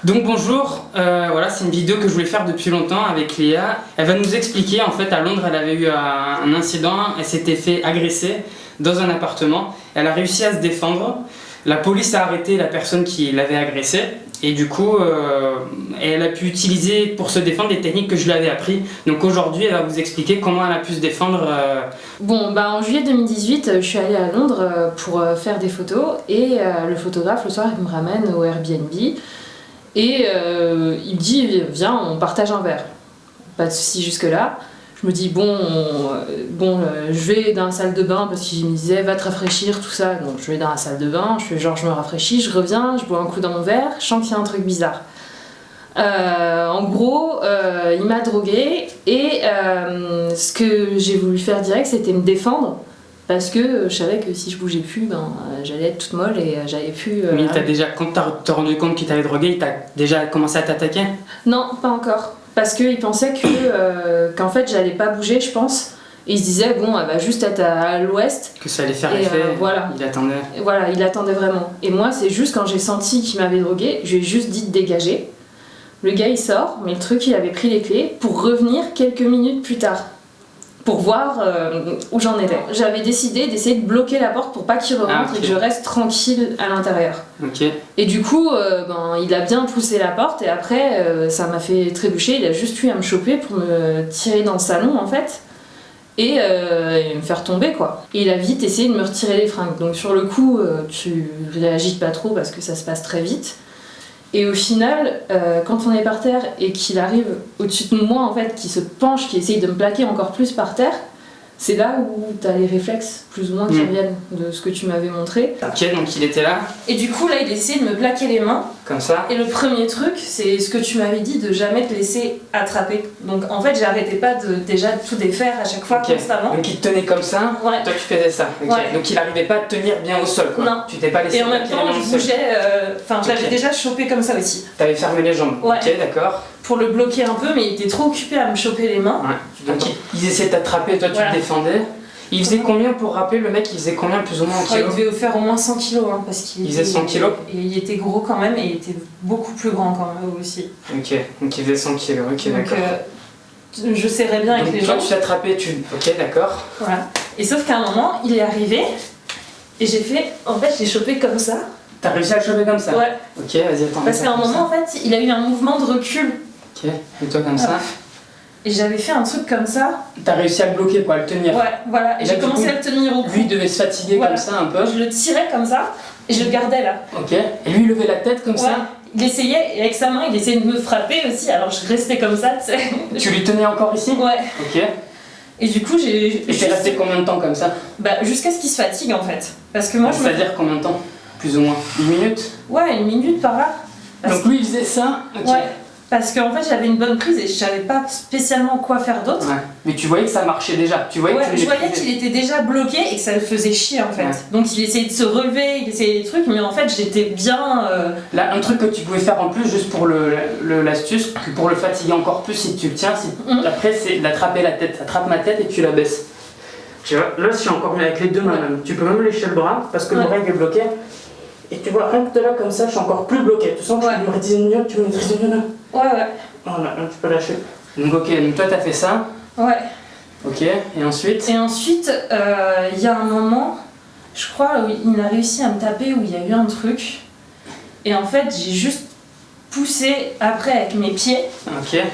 Donc bonjour, voilà, c'est une vidéo que je voulais faire depuis longtemps avec Léa. Elle va nous expliquer, en fait à Londres elle avait eu un incident, elle s'était fait agresser dans un appartement. Elle a réussi à se défendre, la police a arrêté la personne qui l'avait agressée et du coup elle a pu utiliser pour se défendre des techniques que je lui avais appris. Donc aujourd'hui elle va vous expliquer comment elle a pu se défendre. Bon, en juillet 2018, je suis allée à Londres pour faire des photos et le photographe le soir il me ramène au Airbnb. Et il me dit viens on partage un verre, pas de soucis jusque là. Je me dis je vais dans la salle de bain parce qu'il me disait va te rafraîchir tout ça, donc je vais dans la salle de bain, je me rafraîchis, je reviens, je bois un coup dans mon verre, je sens qu'il y a un truc bizarre. En gros il m'a droguée et ce que j'ai voulu faire direct c'était me défendre. Parce que je savais que si je bougeais plus, j'allais être toute molle et j'avais plus... Mais quand t'as rendu compte qu'il t'avait drogué, il t'a déjà commencé à t'attaquer? Non, pas encore. Parce qu'il pensait qu'en fait j'allais pas bouger, je pense. Et il se disait, bon, elle va juste être à l'ouest. Que ça allait faire effet, voilà. Il attendait. Voilà, il attendait vraiment. Et moi, c'est juste quand j'ai senti qu'il m'avait drogué, je lui ai juste dit de dégager. Le gars, il sort, mais le truc, il avait pris les clés pour revenir quelques minutes plus tard. Pour voir où j'en étais. J'avais décidé d'essayer de bloquer la porte pour pas qu'il rentre et que je reste tranquille à l'intérieur. Et du coup, il a bien poussé la porte et après, ça m'a fait trébucher. Il a juste eu à me choper pour me tirer dans le salon en fait et me faire tomber quoi. Et il a vite essayé de me retirer les fringues. Donc sur le coup, tu réagis pas trop parce que ça se passe très vite. Et au final, quand on est par terre et qu'il arrive au-dessus de moi, en fait, qui se penche, qui essaye de me plaquer encore plus par terre, c'est là où t'as les réflexes, plus ou moins, qui reviennent de ce que tu m'avais montré. Ok, donc il était là. Et du coup, là, il essayait de me plaquer les mains. Comme ça. Et le premier truc, c'est ce que tu m'avais dit, de jamais te laisser attraper. Donc en fait, j'arrêtais pas de déjà tout défaire à chaque fois, constamment. Donc il te tenait comme ça, toi tu faisais ça. Donc il arrivait pas à te tenir bien au sol, quoi. Non. Tu t'es pas laissé. Et en même temps, je bougeais, je l'avais déjà chopé comme ça aussi. T'avais fermé les jambes. Ok, d'accord. Pour le bloquer un peu, mais il était trop occupé à me choper les mains. Donc ils essayaient de t'attraper, toi tu te défendais. Il faisait combien, pour rappeler, le mec il faisait combien plus ou moins en kilos? Il devait faire au moins 100 kilos parce qu'il faisait 100 kilos. Et il était gros quand même et il était beaucoup plus grand quand même aussi. Ok, donc il faisait 100 kilos, ok d'accord. Je serrais bien avec les jambes. Toi tu t'attrapais, ok d'accord. Voilà. Et sauf qu'à un moment il est arrivé et j'ai fait, en fait j'ai chopé comme ça. T'as réussi à le choper comme ça? Ouais. Ok, vas-y attends. Parce qu'à un moment en fait il a eu un mouvement de recul. Ok, et toi comme ça? Et j'avais fait un truc comme ça. T'as réussi à le bloquer quoi, à le tenir? Ouais, voilà. Et j'ai commencé à le tenir au cou. Lui il devait se fatiguer comme ça un peu. Je le tirais comme ça et je le gardais là. Ok. Et lui il levait la tête comme ça? Il essayait, et avec sa main il essayait de me frapper aussi, alors je restais comme ça, tu sais. Tu lui tenais encore ici? Ouais. Ok. Et du coup j'ai... Et t'es resté combien de temps comme ça? Jusqu'à ce qu'il se fatigue en fait. Parce que moi je... C'est-à-dire combien de temps? Plus ou moins? Une minute? Ouais, une minute par là. Donc lui il faisait ça? Ok. Ouais. Parce qu'en fait j'avais une bonne prise et je savais pas spécialement quoi faire d'autre. Ouais. Mais tu voyais que ça marchait déjà. Tu voyais je voyais qu'il était déjà bloqué et que ça le faisait chier en fait. Ouais. Donc il essayait de se relever, il essayait des trucs, mais en fait j'étais bien... Là, un truc que tu pouvais faire en plus, juste pour l'astuce, pour le fatiguer encore plus si tu le tiens, après c'est d'attraper la tête. Attrape ma tête et tu la baisses. Tu vois, là je suis encore mis avec les deux mains même. Tu peux même lécher le bras parce que l'oreille est bloquée. Et tu vois, rien que de là comme ça, je suis encore plus bloqué. Tu sens que tu me redis mieux, tu me dis mieux. Ouais. Voilà, là tu peux lâcher. Donc ok, donc toi t'as fait ça. Ouais. Ok, et ensuite? Et ensuite, il y a un moment, je crois, où il a réussi à me taper, où il y a eu un truc. Et en fait, j'ai juste poussé après avec mes pieds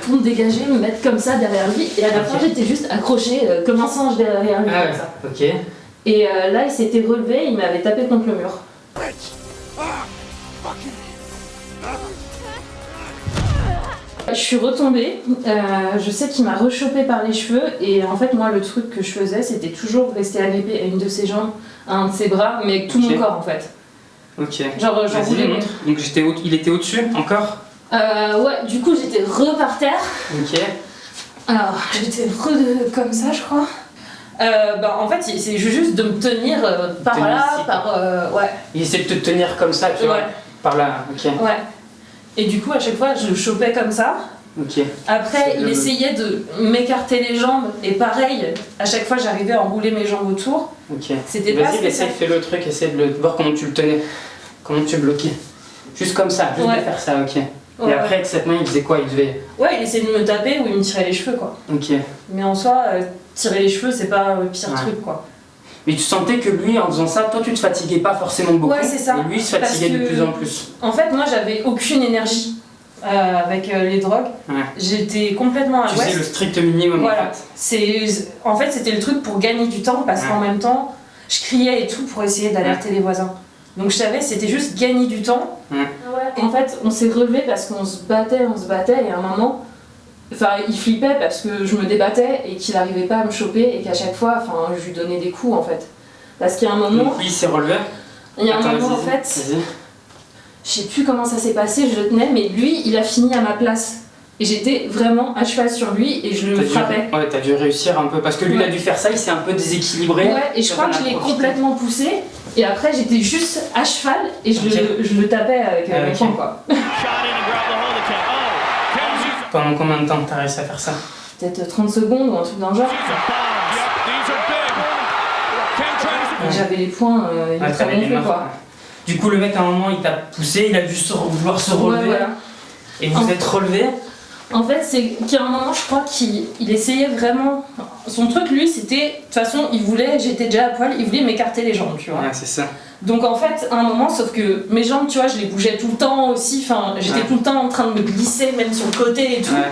pour me dégager, me mettre comme ça derrière lui. Et à la fin, j'étais juste accrochée comme un singe derrière lui. Comme ça. Ok. Et là, il s'était relevé, il m'avait tapé contre le mur. Je suis retombée, je sais qu'il m'a rechopé par les cheveux et en fait moi le truc que je faisais c'était toujours rester agrippée à une de ses jambes, à un de ses bras, mais avec tout mon corps en fait. Ok. Genre voulais... Donc il était au-dessus encore? Ouais, du coup j'étais par terre. Ok. Alors j'étais comme ça je crois. En fait c'est juste de me tenir par là, ouais. Il essaie de te tenir comme ça, tu vois? Par là, ok. Ouais. Et du coup, à chaque fois, je le chopais comme ça. Ok. Après, il essayait de m'écarter les jambes. Et pareil, à chaque fois, j'arrivais à enrouler mes jambes autour. Ok. C'était pas Vas-y, essaye, fais le truc, essaye de voir comment tu le tenais. Comment tu le bloquais. Juste comme ça, juste de faire ça, ok. Et Ouais, après, avec cette main, il faisait quoi? Il devait. ouais, il essayait de me taper ou il me tirait les cheveux, quoi. Ok. Mais en soi, tirer les cheveux, c'est pas le pire Ouais. truc, quoi. Mais tu sentais que lui, en faisant ça, toi, tu te fatiguais pas forcément beaucoup. Ouais, c'est ça. Et lui, il se fatiguait Parce de que- plus en plus. En fait, moi, j'avais aucune énergie avec les drogues. Ouais. J'étais complètement à Tu l'ouest. sais, le strict minimum, Voilà. en fait. C'était le truc pour gagner du temps parce Ouais. qu'en même temps, je criais et tout pour essayer d'alerter les voisins. Donc je savais, c'était juste gagner du temps. Ouais. Et en fait, on s'est relevé parce qu'on se battait, et à un moment, enfin, il flippait parce que je me débattais et qu'il n'arrivait pas à me choper et qu'à chaque fois, enfin, je lui donnais des coups en fait. Parce qu'il y a un moment, Donc, lui, il s'est relevé. il y a un Attends, moment en vas-y, fait, vas-y. je sais plus comment ça s'est passé, je le tenais, mais lui, il a fini à ma place. Et j'étais vraiment à cheval sur lui et je le frappais. Ouais, t'as dû réussir un peu. Parce que lui, il a dû faire ça, il s'est un peu déséquilibré. Ouais, et je crois que je l'ai complètement poussé. Et après, j'étais juste à cheval et je le tapais avec Ah, mes ok. poings, quoi. Pendant combien de temps t'as réussi à faire ça? Peut-être 30 secondes ou un truc dans le genre. Et j'avais les poings Ouais, ultra t'avais les gonflés, mains. quoi. Du coup, le mec, à un moment, il t'a poussé, il a dû vouloir se relever. Ouais, voilà. Et vous êtes relevé. En fait, c'est qu'à un moment, je crois qu'il essayait vraiment. Son truc, lui, c'était. De toute façon, il voulait. J'étais déjà à poil, il voulait m'écarter les jambes, tu vois. Ouais, c'est ça. Donc en fait, à un moment, sauf que mes jambes, tu vois, je les bougeais tout le temps aussi. Enfin, j'étais Ouais. tout le temps en train de me glisser, même sur le côté et tout. Ouais.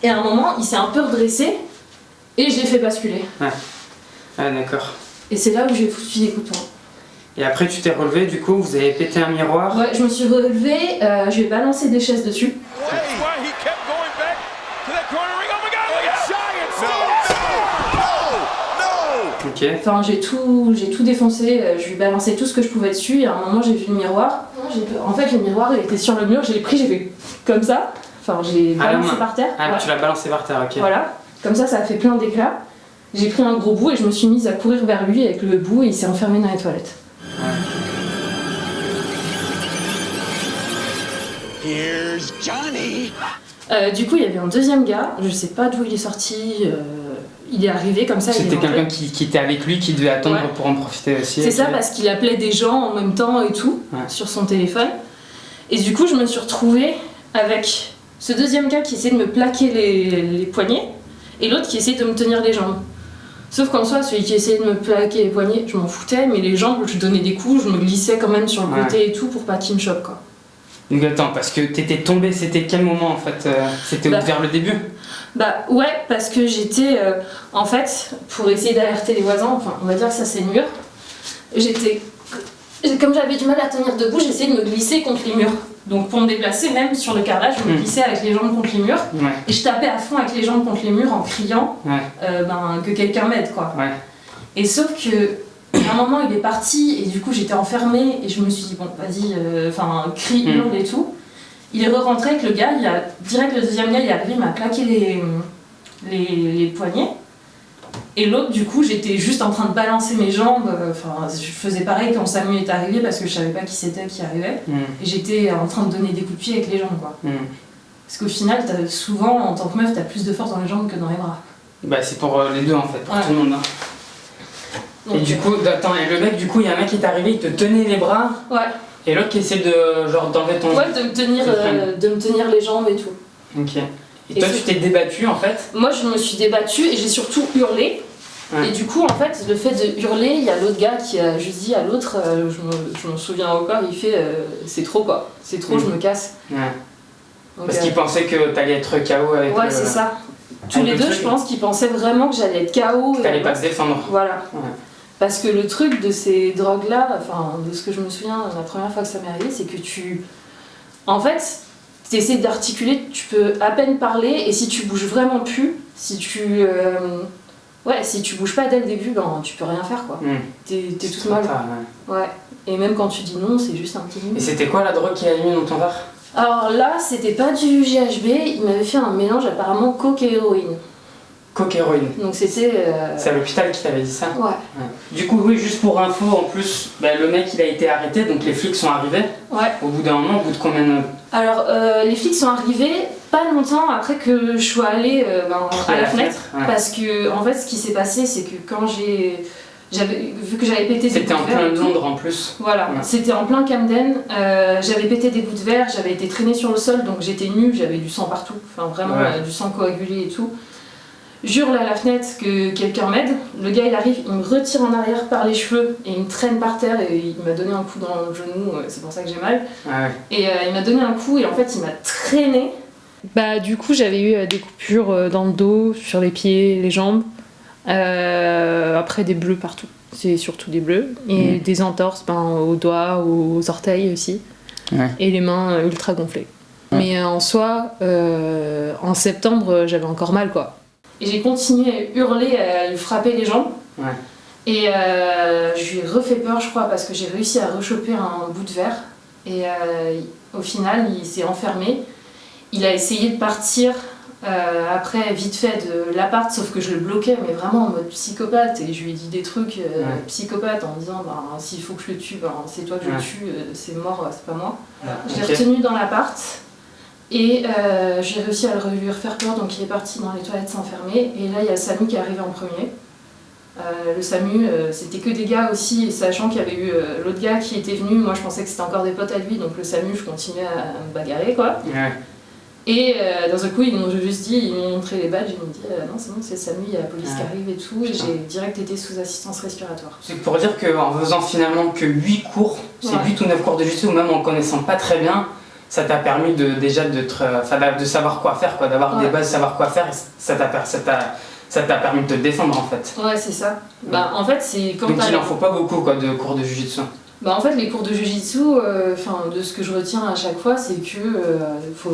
Et à un moment, il s'est un peu redressé et je l'ai fait basculer. Ah, d'accord. Et c'est là où j'ai foutu des coups de poing. Et après, tu t'es relevé, du coup, vous avez pété un miroir. Ouais, je me suis relevée, je lui ai balancé des chaises dessus. Ok. Enfin, j'ai tout défoncé, je lui ai balancé tout ce que je pouvais dessus et à un moment j'ai vu le miroir. En fait, le miroir il était sur le mur, je l'ai pris, j'ai fait comme ça. Enfin, j'ai À la balancé main. par terre. Ah, Ouais. tu l'as balancé par terre, ok. Voilà, comme ça a fait plein d'éclats. J'ai pris un gros bout et je me suis mise à courir vers lui avec le bout et il s'est enfermé dans les toilettes. Here's Johnny. Du coup, il y avait un deuxième gars, je sais pas d'où il est sorti, il est arrivé comme ça. il est C'était rentré. quelqu'un qui était avec lui, qui devait attendre Ouais. pour en profiter aussi. C'est ok. ça parce qu'il appelait des gens en même temps et tout Ouais. sur son téléphone. Et du coup, je me suis retrouvée avec ce deuxième gars qui essayait de me plaquer les poignets et l'autre qui essayait de me tenir les jambes. Sauf qu'en soi, celui qui essayait de me plaquer les poignets, je m'en foutais, mais les jambes, je donnais des coups, je me glissais quand même sur le Ouais. côté et tout pour pas qu'il me chope, quoi. Donc attends, parce que t'étais tombé, c'était quel moment en fait C'était Bah. vers le début. Bah ouais, parce que j'étais, en fait, pour essayer d'alerter les voisins, enfin on va dire que ça c'est le mur, comme j'avais du mal à tenir debout, j'essayais de me glisser contre les murs. Donc pour me déplacer, même sur le carrelage, je me glissais avec les jambes contre les murs, Ouais, et je tapais à fond avec les jambes contre les murs en criant ouais, que quelqu'un m'aide, quoi. ouais. Et sauf que, à un moment il est parti, et du coup j'étais enfermée, et je me suis dit, bon vas-y, crie, hurle et tout. Il est re-rentré avec le gars, direct le deuxième gars il est arrivé, il m'a claqué les poignets. Et l'autre, du coup, j'étais juste en train de balancer mes jambes. Enfin, je faisais pareil quand Samu est arrivé parce que je savais pas qui c'était qui arrivait. Et j'étais en train de donner des coups de pied avec les jambes, quoi. Parce qu'au final, souvent, en tant que meuf, t'as plus de force dans les jambes que dans les bras. Bah c'est pour les deux en fait, pour Ouais. tout le monde. Hein. Donc, Et du coup, attends, et le mec, du coup, il y a un mec qui est arrivé, il te tenait les bras, ouais, et l'autre qui essaie de genre d'enlever ton. ouais, de me tenir les jambes et tout. Ok. Et Et toi, c'est- tu t'es débattu en fait. Moi, je me suis débattue et j'ai surtout hurlé. Ouais. Et du coup, en fait, le fait de hurler, il y a l'autre gars qui a juste dit à l'autre, je me souviens encore, il fait c'est trop quoi, c'est trop, je me casse. Ouais. Donc, Parce qu'il pensait que t'allais être KO avec. ouais, c'est ça. Tous avec les le deux, truc. je pense qu'ils pensaient vraiment que j'allais être KO. Que t'allais pas te défendre. Voilà. Ouais. Parce que le truc de ces drogues-là, enfin, de ce que je me souviens la première fois que ça m'est arrivé, c'est que en fait, tu essaies d'articuler, tu peux à peine parler, et si tu bouges vraiment plus, si tu bouges pas dès le début, ben, tu peux rien faire, quoi. T'es C'est toute trop molle. tard, ouais. Ouais. Et même quand tu dis non, c'est juste un petit non. Et c'était quoi la drogue qu'il a mis dans ton verre? Alors là, c'était pas du GHB, il m'avait fait un mélange apparemment coke et héroïne. Coke héroïne. Donc c'était... C'est à l'hôpital qui t'avait dit ça? Ouais. Du coup, oui, juste pour info, en plus, bah, le mec il a été arrêté, donc les flics sont arrivés. Ouais. Au bout d'un moment, au bout de combien de. Alors, les flics sont arrivés pas longtemps après que je sois allée à la fenêtre. Ouais. Parce que, en fait, ce qui s'est passé, c'est que quand j'ai vu que j'avais pété des C'était bouts en de verre plein et tout, Londres en plus. voilà, Ouais. c'était en plein Camden, j'avais pété des bouts de verre, j'avais été traînée sur le sol, donc j'étais nue, j'avais du sang partout, enfin vraiment Ouais. du sang coagulé et tout. J'hurle à la fenêtre que quelqu'un m'aide, le gars il arrive, il me retire en arrière par les cheveux et il me traîne par terre et il m'a donné un coup dans le genou, c'est pour ça que j'ai mal. Ah ouais. Et il m'a donné un coup et en fait il m'a traîné. Bah du coup j'avais eu des coupures dans le dos, sur les pieds, les jambes, après des bleus partout, c'est surtout des bleus, et des entorses aux doigts, aux orteils aussi, Ouais. et les mains ultra gonflées. Mais en soi, en septembre j'avais encore mal quoi. Et j'ai continué à hurler, à lui frapper les jambes. Ouais. Et je lui ai refait peur, je crois, parce que j'ai réussi à rechoper un bout de verre. Et au final, il s'est enfermé. Il a essayé de partir après, vite fait, de l'appart, sauf que je le bloquais, mais vraiment en mode psychopathe. Et je lui ai dit des trucs psychopathes en me disant s'il faut que je le tue, c'est toi que je le tue, c'est mort, c'est pas moi. Je l'ai retenu dans l'appart. Et j'ai réussi à lui refaire peur, donc il est parti dans les toilettes s'enfermer. Et là, il y a le SAMU qui est arrivé en premier. Le SAMU, c'était que des gars aussi, et sachant qu'il y avait eu l'autre gars qui était venu, moi je pensais que c'était encore des potes à lui, donc le SAMU, je continuais à me bagarrer quoi. Ouais. Et dans un coup, ils m'ont juste dit, ils m'ont montré les badges, ils m'ont dit non, c'est bon, c'est le SAMU, il y a la police qui arrive et tout, et j'ai direct été sous assistance respiratoire. C'est pour dire qu'en faisant finalement que 8 cours, c'est 8 ou 9 cours de jiu-jitsu, ou même en connaissant pas très bien, ça t'a permis de savoir quoi faire, quoi, d'avoir des bases, de savoir quoi faire, et ça t'a permis de te défendre en fait. Ouais, c'est ça. Bah, en fait, c'est quand donc il en faut pas beaucoup quoi, de cours de jiu-jitsu. Bah en fait, les cours de jiu-jitsu, de ce que je retiens à chaque fois, c'est que faut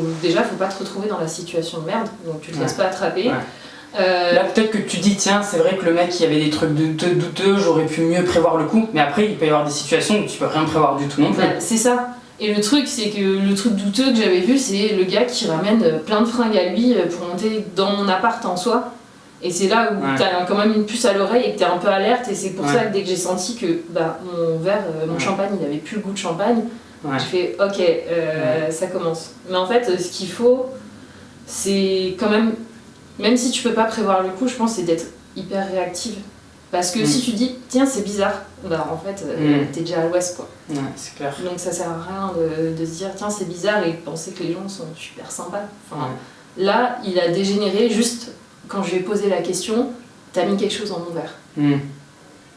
pas te retrouver dans la situation de merde, donc tu te laisses pas attraper. Ouais. Là peut-être que tu dis tiens c'est vrai que le mec il y avait des trucs douteux, j'aurais pu mieux prévoir le coup, mais après il peut y avoir des situations où tu peux rien prévoir du tout non plus. Bah, c'est ça. Et le truc c'est que le truc douteux que j'avais vu, c'est le gars qui ramène plein de fringues à lui pour monter dans mon appart en soi. Et c'est là où t'as quand même une puce à l'oreille et que t'es un peu alerte, et c'est pour ça que dès que j'ai senti que mon verre, mon champagne, il avait plus le goût de champagne, j'ai fait ok, ça commence. Mais en fait, ce qu'il faut, c'est quand même si tu peux pas prévoir le coup, je pense c'est d'être hyper réactive. Parce que si tu dis tiens c'est bizarre, en fait t'es déjà à l'ouest quoi. Ouais, c'est clair. Donc ça sert à rien de se dire tiens c'est bizarre et de penser que les gens sont super sympas. Enfin, là il a dégénéré juste quand je lui ai posé la question, t'as mis quelque chose dans mon verre.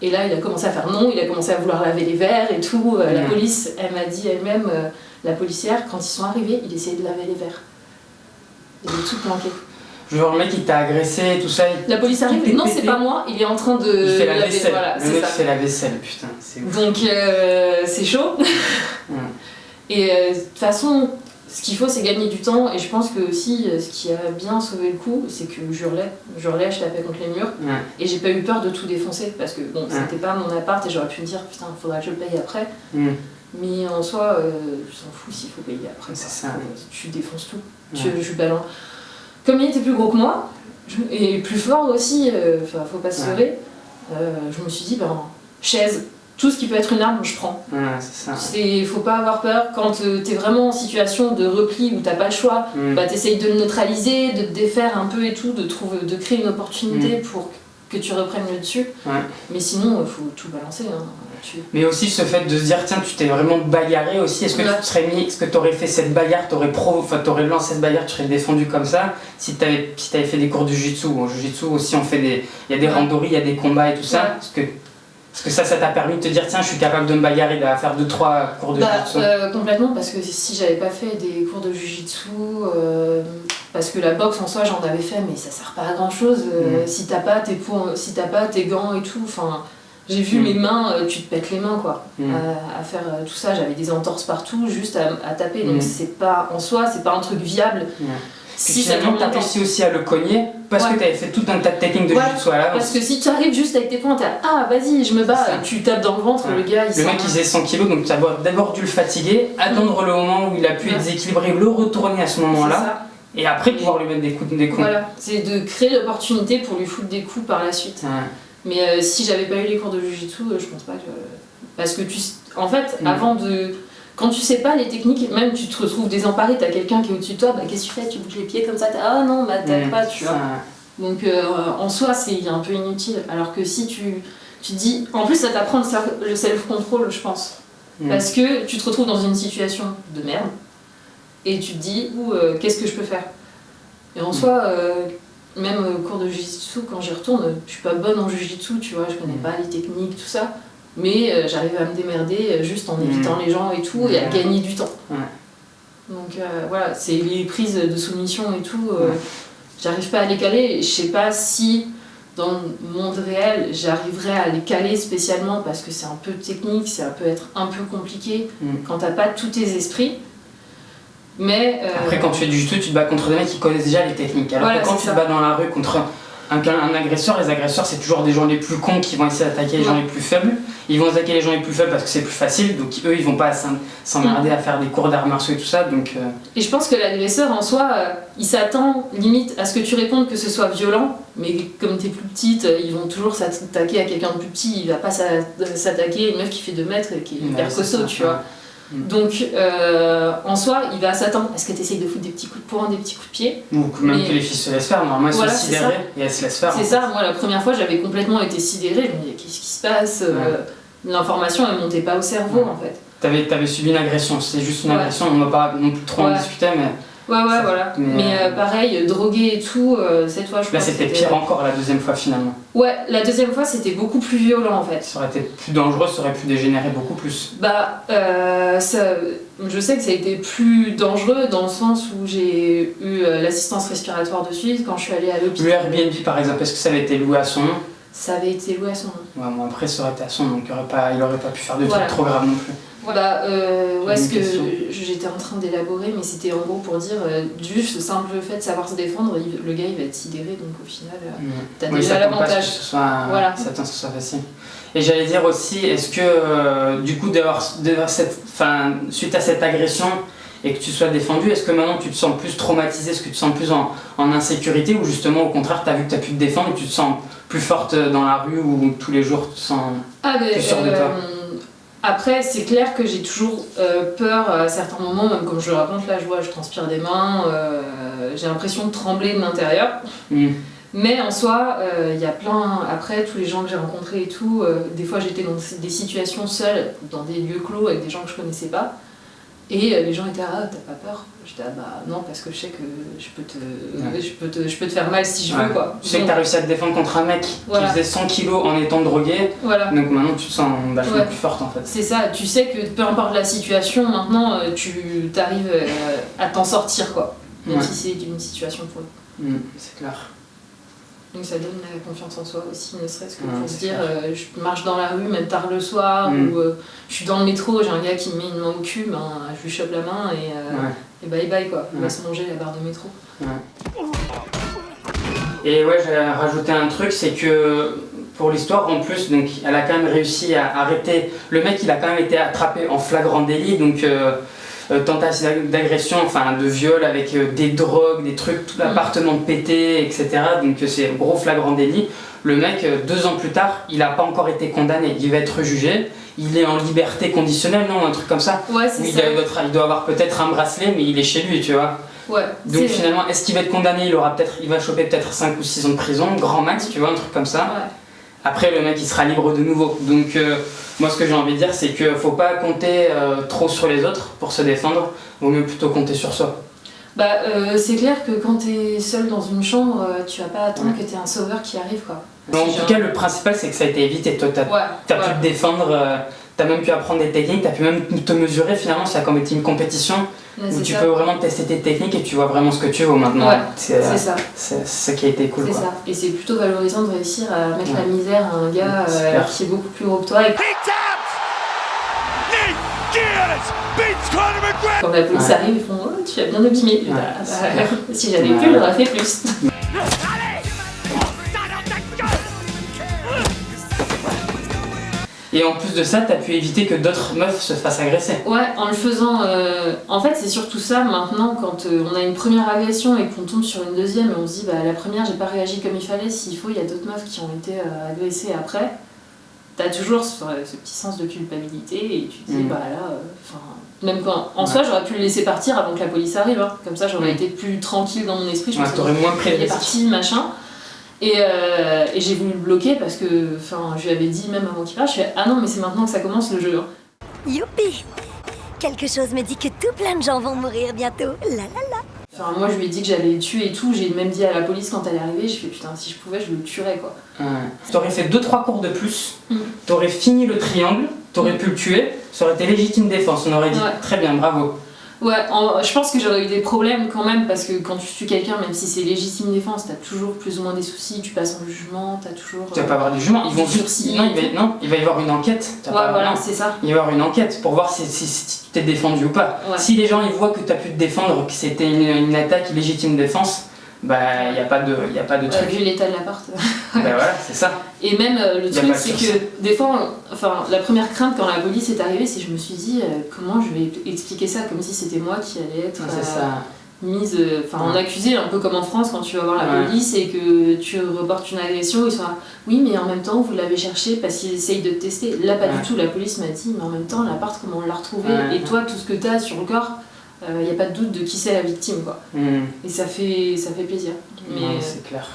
Et là il a commencé à faire non, il a commencé à vouloir laver les verres et tout. La police, elle m'a dit elle-même, la policière, quand ils sont arrivés, il essayait de laver les verres. Il est tout planqué. Genre le mec il t'a agressé, tout ça. La police arrive, non c'est pas moi, il est en train de il fait la vaisselle. Voilà, le mec fait la vaisselle, putain, c'est ouf. Donc c'est chaud. Et de toute façon, ce qu'il faut c'est gagner du temps, et je pense que aussi ce qui a bien sauvé le coup, c'est que je hurlais, je tapais contre les murs, et j'ai pas eu peur de tout défoncer, parce que bon, c'était pas mon appart et j'aurais pu me dire putain, faudra que je le paye après. Mais en soi, je s'en fous s'il faut payer après. C'est ça. Tu défonces tout. Je balance. Comme il était plus gros que moi, et plus fort aussi, faut pas se leurrer, je me suis dit, chaise, tout ce qui peut être une arme, je prends. C'est ça. Faut pas avoir peur, quand t'es vraiment en situation de repli où t'as pas le choix, t'essayes de le neutraliser, de te défaire un peu et tout, de créer une opportunité pour que tu reprennes le dessus. Mais sinon, faut tout balancer. Mais aussi ce fait de se dire tiens tu t'es vraiment bagarré aussi, est-ce que tu aurais fait cette bagarre, t'aurais lancé cette bagarre, tu serais défendu comme ça si t'avais fait des cours de jiu-jitsu. En jiu-jitsu aussi il y a des randonnées, il y a des combats et tout ça. Est-ce que ça t'a permis de te dire tiens je suis capable de me bagarrer, de faire 2-3 cours de jiu-jitsu? Complètement, parce que si j'avais pas fait des cours de jiu-jitsu, parce que la boxe en soi j'en avais fait mais ça sert pas à grand chose si t'as pas tes gants et tout, j'ai vu mes mains, tu te pètes les mains quoi, à faire tout ça, j'avais des entorses partout juste à taper, donc c'est pas en soi, c'est pas un truc viable. Si finalement t'as réussi aussi à le cogner parce que t'avais fait tout un tas de techniques de jiu-jitsu à l'avance. Parce que si tu arrives juste avec tes poings, vas-y je me bats, tu tapes dans le ventre, le gars le mec il faisait 100 kg, donc tu as d'abord dû le fatiguer, attendre le moment où il a pu être déséquilibré, le retourner à ce moment-là, et après pouvoir lui mettre des coups. Voilà, c'est de créer l'opportunité pour lui foutre des coups par la suite. Mais si j'avais pas eu les cours de jiu-jitsu, je pense pas que... Parce que en fait, quand tu sais pas les techniques, même tu te retrouves désemparé, t'as quelqu'un qui est au-dessus de toi, qu'est-ce que tu fais? Tu bouges les pieds comme ça, ah non, t'as pas, tu vois. Donc en soi, c'est un peu inutile. Alors que si tu Tu te dis, en plus ça t'apprend le self-control, je pense. Parce que tu te retrouves dans une situation de merde et tu te dis, qu'est-ce que je peux faire? Et en soi, même au cours de Jiu-Jitsu, quand j'y retourne, je suis pas bonne en Jiu-Jitsu, tu vois, je connais pas les techniques, tout ça. Mais j'arrive à me démerder juste en évitant les gens et tout, et à gagner du temps. Donc voilà, c'est les prises de soumission et tout, j'arrive pas à les caler. Je sais pas si dans le monde réel, j'arriverais à les caler spécialement parce que c'est un peu technique, ça peut être un peu compliqué quand t'as pas tous tes esprits. Mais après, quand tu fais du jiu-jitsu, tu te bats contre des mecs qui connaissent déjà les techniques. Alors que quand tu te bats dans la rue contre un agresseur, les agresseurs, c'est toujours des gens les plus cons qui vont essayer d'attaquer les gens les plus faibles. Ils vont attaquer les gens les plus faibles parce que c'est plus facile, donc eux, ils vont pas s'emmerder à faire des cours d'arts martiaux et tout ça. Donc, Et je pense que l'agresseur, en soi, il s'attend limite à ce que tu répondes que ce soit violent, mais comme t'es plus petite, ils vont toujours s'attaquer à quelqu'un de plus petit, il va pas s'attaquer à une meuf qui fait 2 mètres et qui est hyper costaud, tu vois. Donc, en soi, il va s'attendre à ce que tu essayes de foutre des petits coups de poing, des petits coups de pied. Ou même que les filles se laissent faire, normalement elles sont sidérées et elles se laissent faire. C'est ça, moi la première fois j'avais complètement été sidérée, je me disais qu'est-ce qui se passe, l'information elle montait pas au cerveau en fait. T'avais subi une agression, c'est juste une agression, on va pas non plus trop en discuter, mais... voilà. Mais pareil, drogué et tout, cette fois je crois. Là c'était pire encore la deuxième fois finalement. Ouais, la deuxième fois c'était beaucoup plus violent en fait. Ça aurait été plus dangereux, ça aurait pu dégénérer beaucoup plus. Je sais que ça a été plus dangereux dans le sens où j'ai eu l'assistance respiratoire de suite quand je suis allée à l'hôpital. Le Airbnb par exemple, est-ce que ça avait été loué à son nom? Ça avait été loué à son nom. Ouais, bon après ça aurait été à son nom, donc il aurait pas pu faire de trucs trop graves non plus. Ce que j'étais en train d'élaborer, mais c'était en gros pour dire, juste le simple fait de savoir se défendre, le gars il va être sidéré, donc au final, t'as déjà l'avantage. Que ce soit facile. Et j'allais dire aussi, est-ce que du coup, suite à cette agression et que tu sois défendu, est-ce que maintenant tu te sens plus traumatisé, est-ce que tu te sens plus en insécurité, ou justement au contraire, tu as vu que tu as pu te défendre et tu te sens plus forte dans la rue, ou tous les jours tu te sens plus sûre de toi? Après, c'est clair que j'ai toujours peur à certains moments, même comme je le raconte là, je transpire des mains, j'ai l'impression de trembler de l'intérieur. Mais en soi, il y a plein, après tous les gens que j'ai rencontrés et tout, des fois j'étais dans des situations seule, dans des lieux clos avec des gens que je connaissais pas, et les gens étaient t'as pas peur? J'étais non, parce que je sais que je peux te faire mal si je veux quoi. Tu sais que t'as réussi à te défendre contre un mec qui faisait 100 kilos en étant drogué, donc maintenant tu te sens vachement plus forte en fait. C'est ça, tu sais que peu importe la situation, maintenant tu arrives à t'en sortir quoi, même si c'est une situation pour eux. C'est clair. Donc ça donne la confiance en soi aussi, ne serait-ce que pour se dire je marche dans la rue, même tard le soir, ou je suis dans le métro, j'ai un gars qui me met une main au cul, je lui chope la main et bye bye quoi, on va se manger la barre de métro. Et j'allais rajouter un truc, c'est que pour l'histoire en plus, donc elle a quand même réussi à arrêter, le mec il a quand même été attrapé en flagrant délit, donc tentative d'agression, enfin de viol avec des drogues, des trucs, tout l'appartement pété, etc. Donc c'est un gros flagrant délit. Le mec, 2 ans plus tard, il n'a pas encore été condamné, il va être jugé, il est en liberté conditionnelle, non, un truc comme ça. Ouais, c'est ça. Il doit avoir peut-être un bracelet, mais il est chez lui, tu vois. Donc finalement, est-ce qu'il va être condamné? Il va choper peut-être 5 ou 6 ans de prison, grand max, tu vois, un truc comme ça. Après, le mec, il sera libre de nouveau. Donc moi, ce que j'ai envie de dire, c'est qu'il ne faut pas compter trop sur les autres pour se défendre, vaut mieux plutôt compter sur soi. C'est clair que quand t'es seul dans une chambre, tu vas pas attendre que t'aies un sauveur qui arrive quoi. En tout cas, le principal c'est que ça a été évité. Toi, t'as pu te défendre, t'as même pu apprendre des techniques, t'as pu même te mesurer finalement. Ça a comme été une compétition où tu peux vraiment tester tes techniques et tu vois vraiment ce que tu veux maintenant. C'est ça. C'est ça qui a été cool. C'est ça. Et c'est plutôt valorisant de réussir à mettre la misère à un gars qui est beaucoup plus gros que toi. Quand la police arrive, ils font oh, tu as bien abîmé. Si j'avais pu, j'aurais fait plus. Et en plus de ça, t'as pu éviter que d'autres meufs se fassent agresser. Ouais, en le faisant. En fait, c'est surtout ça maintenant, quand on a une première agression et qu'on tombe sur une deuxième, et on se dit la première, j'ai pas réagi comme il fallait, s'il faut, il y a d'autres meufs qui ont été agressées après. T'as toujours ce petit sens de culpabilité et tu te dis même quand en soi j'aurais pu le laisser partir avant que la police arrive, hein. Comme ça j'aurais été plus tranquille dans mon esprit, je me t'aurais moins pris de risques. parti machin. Et j'ai voulu le bloquer parce que je lui avais dit, même avant qu'il parte, je fais ah non, mais c'est maintenant que ça commence le jeu. Youpi! Quelque chose me dit que tout plein de gens vont mourir bientôt. La la la. Enfin, moi je lui ai dit que j'allais le tuer et tout, j'ai même dit à la police quand elle est arrivée, j'ai fait putain, si je pouvais, je le tuerais quoi. T'aurais fait 2-3 cours de plus, t'aurais fini le triangle, t'aurais pu le tuer, ça aurait été légitime défense, on aurait dit très bien, bravo. Ouais, je pense que j'aurais eu des problèmes quand même parce que quand tu tues quelqu'un, même si c'est légitime défense, t'as toujours plus ou moins des soucis, tu passes en jugement, t'as toujours. Tu vas pas avoir de jugement, ils vont sursis. Non, il va y avoir une enquête. Ouais, voilà, c'est ça. Il va y avoir une enquête pour voir si tu t'es défendu ou pas. Ouais. Si les gens ils voient que t'as pu te défendre, que c'était une attaque illégitime défense, bah y a pas de truc. Vu l'état de l'appart. Bah voilà, c'est ça. Et même le truc, pas de c'est sursis. que des fois, la première crainte quand la police est arrivée, c'est que je me suis dit comment je vais expliquer ça comme si c'était moi qui allais être C'est ça. mise, en accusé, un peu comme en France quand tu vas voir la police et que tu reportes une agression, ils sont là, oui mais en même temps vous l'avez cherché parce qu'ils essayent de te tester. Là pas du tout, la police m'a dit mais en même temps l'appart comment on l'a retrouvé et toi tout ce que t'as sur le corps, y a pas de doute de qui c'est la victime quoi. Et ça fait plaisir. Mais c'est clair.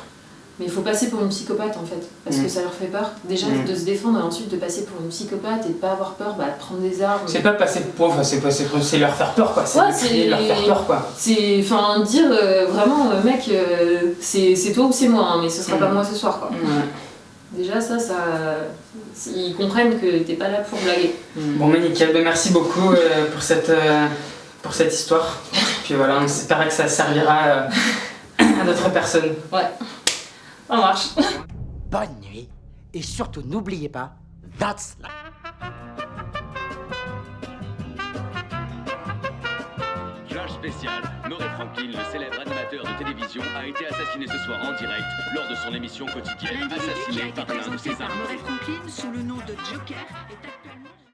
il faut passer pour une psychopathe en fait, parce que ça leur fait peur. Déjà de se défendre et ensuite de passer pour une psychopathe et de pas avoir peur, de prendre des armes. C'est pas passer pour pauvre, c'est leur faire peur quoi. C'est leur faire peur quoi. C'est dire vraiment mec, c'est toi ou c'est moi, hein, mais ce sera pas moi ce soir quoi. Déjà ça, ils comprennent que t'es pas là pour blaguer. Bon mais nickel, merci beaucoup pour cette histoire. Puis voilà, on espère que ça servira à d'autres personnes. Ouais, ça marche. Bonne nuit, et surtout n'oubliez pas, that's life. Flash spécial. Murray Franklin, le célèbre animateur de télévision, a été assassiné ce soir en direct lors de son émission quotidienne. Assassiné par l'un de ses Murray Franklin sous le nom de Joker est